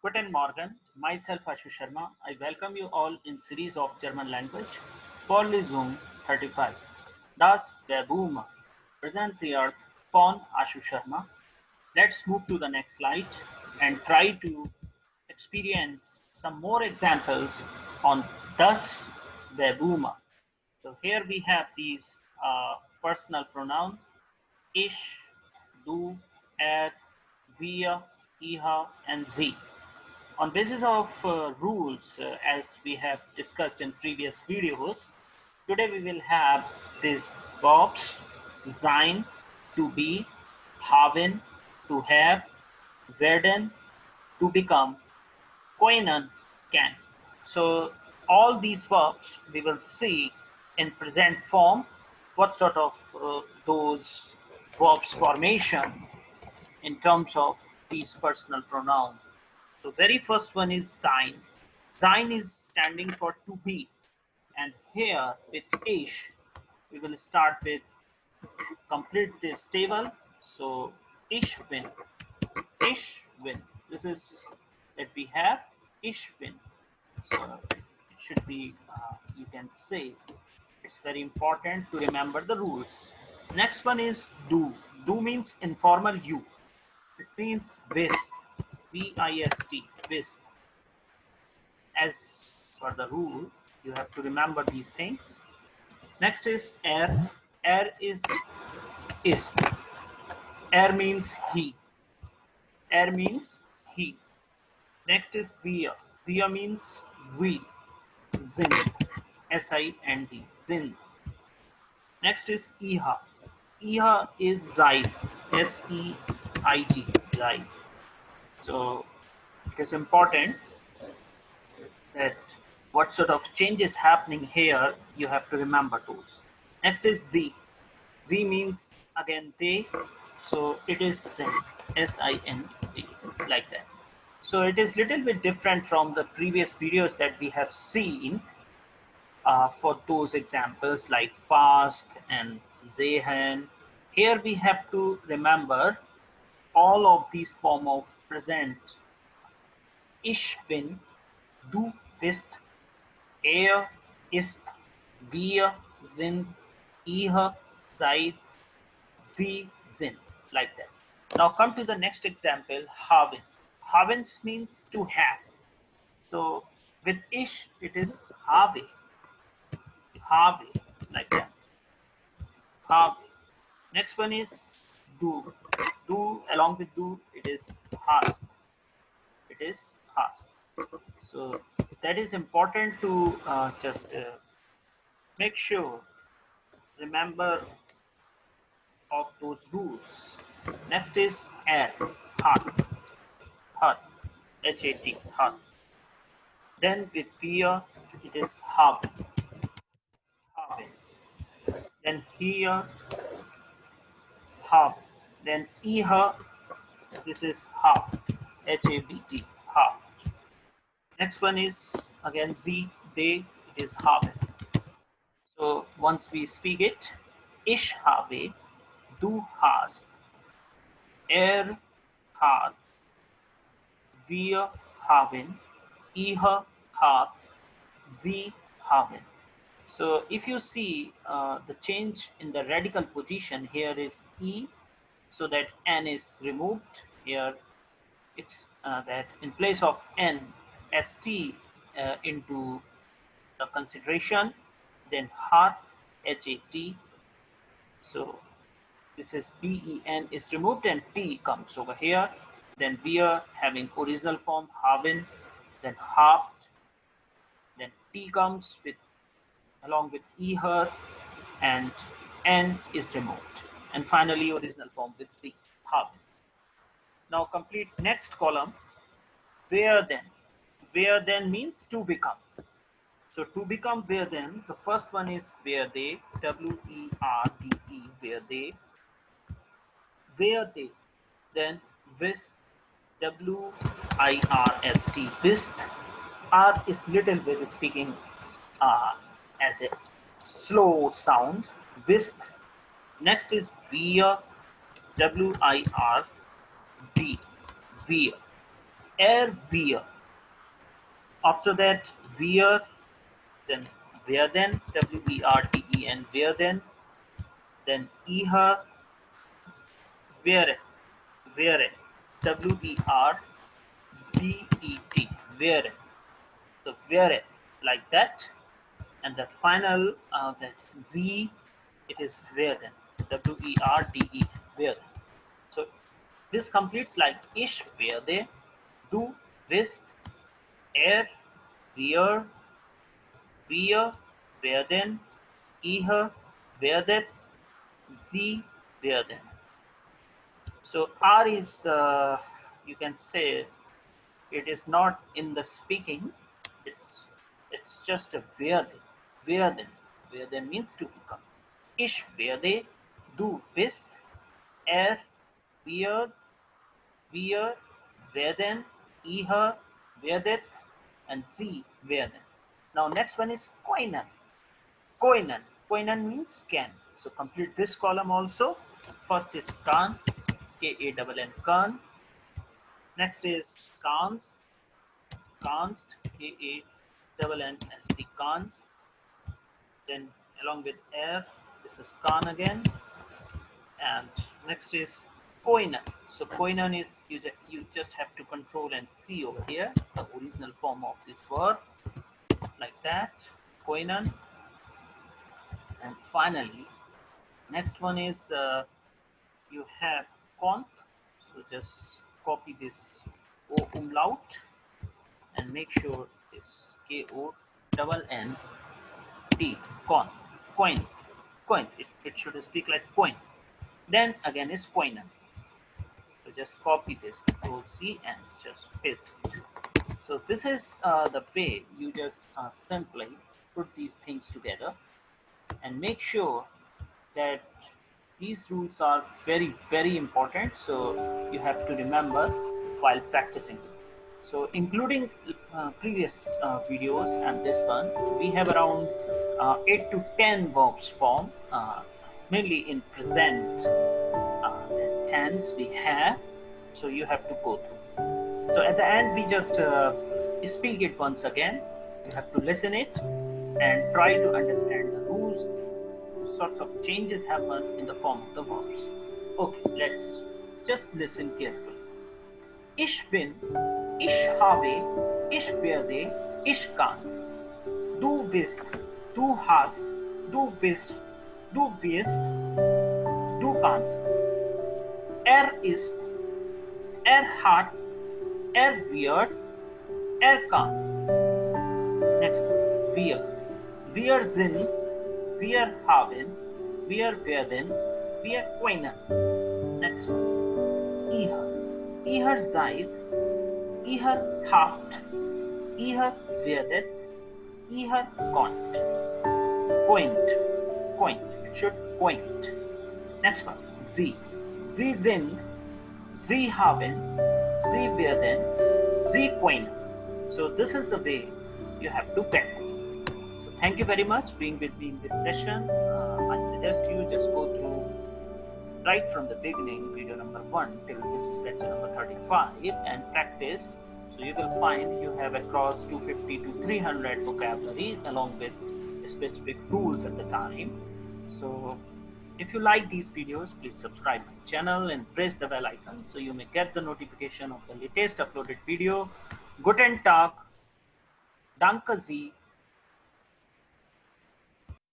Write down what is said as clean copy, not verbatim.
Guten Morgen, myself Ashu Sharma. I welcome you all in series of German language for Lesson 35. Das Verbume. Present here von Ashu Sharma. Let's move to the next slide and try to experience some more examples on das Verbume. So here we have these personal pronoun ich, du, wir, ihr, and sie. On basis of rules, as we have discussed in previous videos, today we will have these verbs: sein, to be, haben, to have, werden, to become, können, can. So all these verbs we will see in present form, what sort of those verbs formation in terms of these personal pronouns. So very first one is sein. Sein is standing for to be. And here with ish, we will start with complete this table. So ich bin, ich bin. This is that we have ich bin. So it should be, you can say, it's very important to remember the rules. Next one is do. Do means informal you. It means whist, V-I-S-T, whist. As per the rule, you have to remember these things. Next is er. Er is. Er means he. Er means he. Next is wir. Wir means we. Sind. S-I-N-D. Sind. Next is iha. Iha is Zeit. S-E-I-T. Zeit. So it is important that what sort of changes happening here, you have to remember those. Next is Z. Z means again they, so it is Sind, S-I-N-D, like that. So it is little bit different from the previous videos that we have seen for those examples like fast and sehen. Here we have to remember all of these form of present. Ich bin, du bist, er ist, wir sind, ihr seid, sie sind, like that. Now come to the next example, haben. Haben means to have. So with ish, it is habe, habe, like that. Habe. Next one is do. Do, along with do, it is hast. It is hast. So that is important to just make sure, remember of those rules. Next is hat, hat, H-A-T, hat. Then with wir, it is haben, haben. Then here, haben. Then ihr, this is habt, H-A-B-T, habt. Next one is again sie, they, it is haben. So once we speak it, ich habe, du hast, er hat, wir haben, ihr habt, sie haben. So if you see the change in the radical position, here is e, so that n is removed. Here it's that in place of n, st into the consideration, then hat, hat. So this is ben is removed and t comes over here. Then we are having original form haben, then habt, then t comes with along with her, and n is removed, and finally original form with c, haben. Now complete next column, where then. Where then means to become. So to become where then, the first one is where they, W-E-R-D-E, where they. Where they. Then whist, W-I-R-S-T, whist. R is little bit speaking as a slow sound, whist. Next is wir, W-I-R-D, wir. er wir. After that, wir, then werden, W-E-R-D-E-N, werden, then ihr, wäre, wäre, W-E-R-D-E-T, wäre. So wäre, like that. And the final, that's Z, it is werden, W-E-R-D-E, werden. So this completes like ich werde, du wirst, er, wir, werden, ihr werdet, sie werden. So R is, you can say, it is not in the speaking. It's just a werden. Werden. Werden means to become. Ich werde, du bist, er, wir werden, ihr werdet, and sie werden. Now next one is koinen. Koinen. Koinen means can. So complete this column also. First is kan, K-A-N-N, kan. Next is kans, kanst, K-A-N-N-S-T, kans. Then along with er, this is kan again. And next is koinen. So koinen is, you just have to control and see over here the original form of this verb, like that, koinen. And finally, next one is you have conch. So just copy this O umlaut and make sure this K-O-N-N-T, con, coin, coin. It should speak like coin. Then again is koinen. So just copy this, Control C, and just paste it. So this is the way you just simply put these things together, and make sure that these rules are very, very important. So you have to remember while practicing it. So including previous videos and this one, we have around 8 to 10 verbs form, mainly in present tense we have. So you have to go through. So at the end, we just speak it once again. You have to listen it and try to understand the rules. Sorts of changes happen in the form of the verbs. Okay, let's just listen carefully. Ich bin, ich habe, ich werde, ich kann. Du bist, du hast, du bist, du wirst, du kannst. Er ist, er hat, er wird, er kann. Next, wir. Wir sind, wir haben, wir werden, wir können. Next one. Ihr. Ihr seid, ihr habt, ihr werdet, ihr könnt. Point. Point. It should point. Next one. Sie. Sie sind, sie haben, sie werden, sie können. So this is the way you have to practice. So thank you very much being with me in this session. I suggest you just go through right from the beginning, video number 1 till this is lecture number 35, and practice. So you will find you have across 250 to 300 vocabulary along with specific rules at the time. So if you like these videos, please subscribe to the channel and press the bell icon so you may get the notification of the latest uploaded video. Guten Tag, danke Sie,